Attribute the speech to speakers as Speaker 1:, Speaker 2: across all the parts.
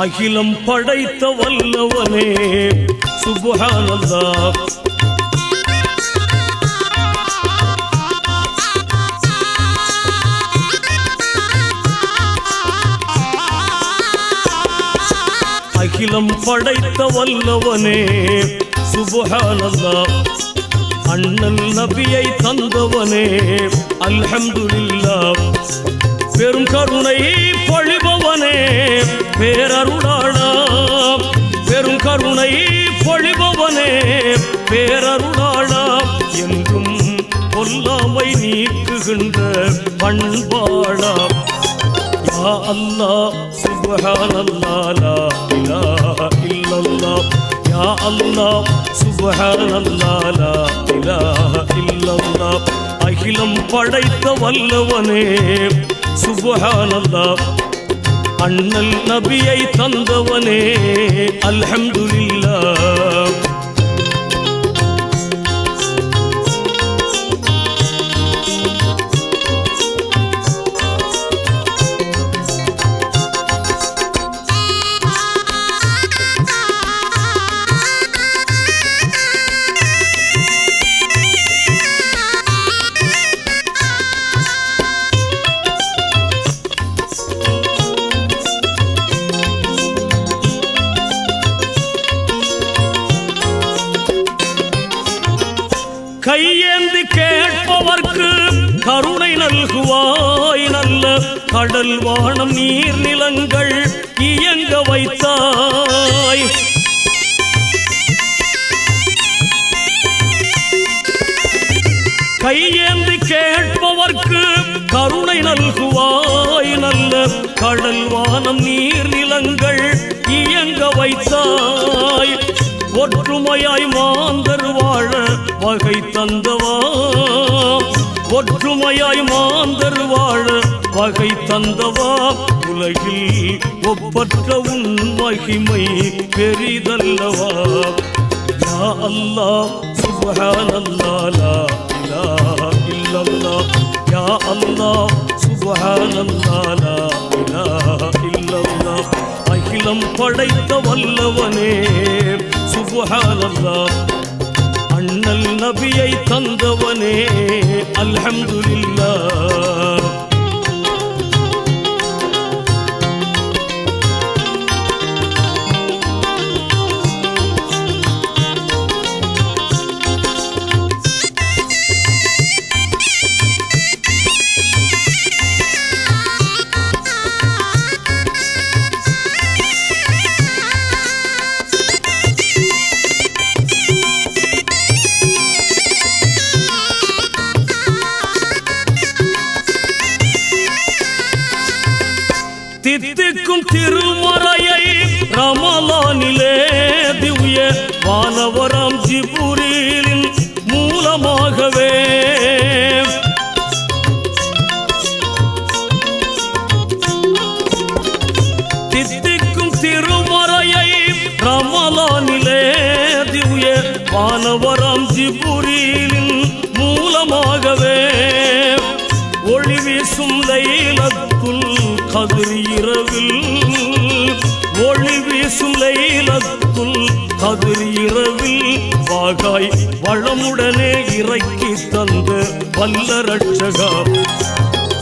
Speaker 1: அகிலம் படைத்த வல்லவனே சுப்ஹானல்லாஹ். அகிலம் படைத்த வல்லவனே சுப்ஹானல்லாஹ். அண்ணல் நபியை தந்தவனே அல்ஹம்துலில்லாஹ். பெரும் கருணை பொழிபவனே பேரருளாளா. பெரும் கருணை பொழிபவனே பேரருளாளா. என்றும் கொல்லாமை நீக்குகின்ற பண்பாளா. யா அல்லாஹ் சுப்ஹானல்லாஹ் லா இலாஹ இல்லல்லாஹ். யா அல்லாஹ் சுப்ஹானல்லாஹ் லா இலாஹ இல்லல்லாஹ். அகிலம் படைத்த வல்லவனே சுப்ஹானல்லாஹ். அண்ணல் நபியை தந்தவனே அல்ஹம்துலில்லாஹ். கையேந்தி கேட்பவர்க்கு கருணை நல்குவாய். நல்ல கடல் வானம் நீர் நிலங்கள் இயங்க வைத்தாய். கையேந்தி கேட்பவர்க்கு கருணை நல்குவாய். நல்ல கடல் வானம் நீர் நிலங்கள் இயங்க வைத்தாய். ஒற்றுமையாய் மாந்தர் வாழ வகை தந்தவா. ஒற்றுமையாய் மாந்தர் வாழ வகை தந்தவா. உலகில் ஒப்பற்ற உன் மகிமை பெரிதல்லவா. யா அல்லாஹ் சுப்ஹானல்லாஹ் லா இலாஹ இல்லல்லாஹ். யா அல்லாஹ் சுப்ஹானல்லாஹ் லா இலாஹ இல்லல்லாஹ். அகிலம் படைத்த வல்லவனே சுப்ஹானல்லாஹ். அண்ணல் நபியை தந்தவனே அல்ஹம்துலில்லாஹ். தித்திக்கும் திருமறையை ரமலானிலே திவ்ய வானவராம் ஜிப்ரீலின் மூலமாகவே தித்திக்கும் திருமறையை ரமலானிலே திவ்ய வானவராம் ஜிப்ரீலின் மூலமாகவே ஒளி வீசும் லைலத்துல் கத்ர் இரவில். ஒளி வீசும் லைலத்துல் கத்ர் இரவில் வாகாய் வளமுடனே இறக்கி தந்த வல்ல ரட்சகா.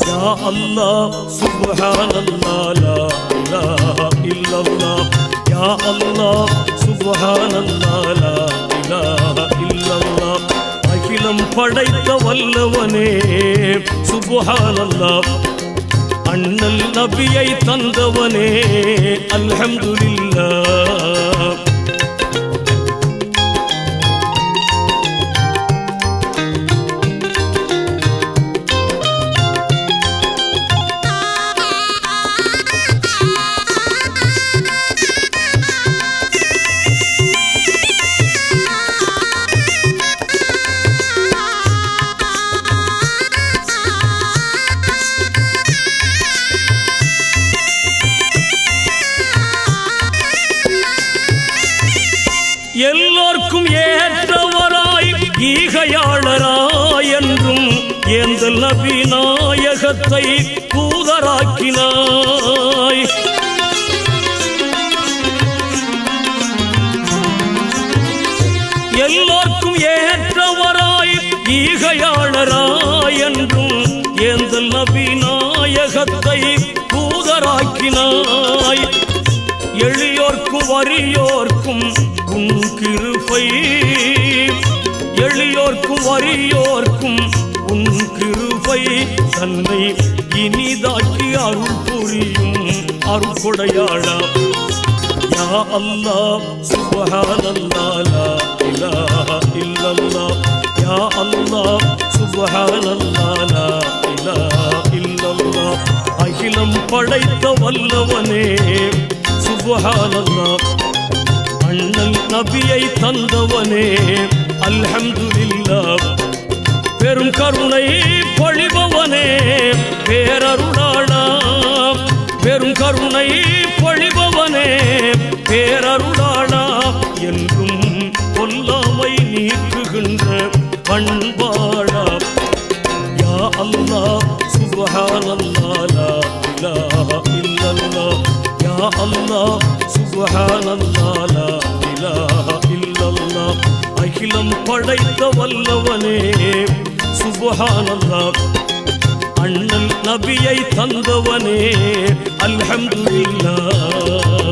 Speaker 1: யா அல்லாஹ் சுப்ஹானல்லாஹ் லா இலாஹ இல்லல்லாஹ். யா அல்லாஹ் சுப்ஹானல்லாஹ் லா இலாஹ இல்லல்லாஹ். அகிலம் படைத்த வல்லவனே சுப்ஹானல்லாஹ். அண்ணல் நபியை தந்தவனே அல்ஹம்துலில்லாஹ். எல்லோர்க்கும் ஏற்றவராய் ஈகையாளராய் என்றும் ஏந்தல் நபி நாயகத்தை தூதராக்கினாய். எல்லோர்க்கும் ஏற்றவராய் ஈகையாளராய் என்றும் ஏந்தல் நபி நாயகத்தை தூதராக்கினாய். எளியோர்க்கும் வறியோர்க்கும் உன் கிருபை, எளியோர்க்கும் வறியோர்க்கும் உன் கிருபை தன்னை இனிதாக்கி அருள் புரியும் அருள்கொடையாளா. யா அல்லாஹ் சுப்ஹானல்லாஹ் லா இலாஹ இல்லல்லாஹ். யா அல்லாஹ் சுப்ஹானல்லாஹ் லா இலாஹ இல்லல்லாஹ். அகிலம் படைத்த வல்லவனே சுப்ஹானல்லாஹ். அண்ணல் நபியை தந்தவனே அல்ஹம்துலில்லாஹ். பெரும் கருணை பொழிபவனே பேரருளாளா. பெரும் கருணை பொழிபவனே பேரருளாளா. என்றும் கொல்லாமை நீக்குகின்ற பண்பாளா. யா அல்லாஹ் சுப்ஹானல்லாஹ் லா இலாஹ இல்லல்லாஹ். யா அல்லாஹ் சுப்ஹானல்லாஹ் லா இலாஹ இல்லல்லாஹ். அகிலம் படைத்த வல்லவனே சுப்ஹானல்லாஹ். அண்ணல் நபியை தந்தவனே அல்ஹம்துலில்லாஹ்.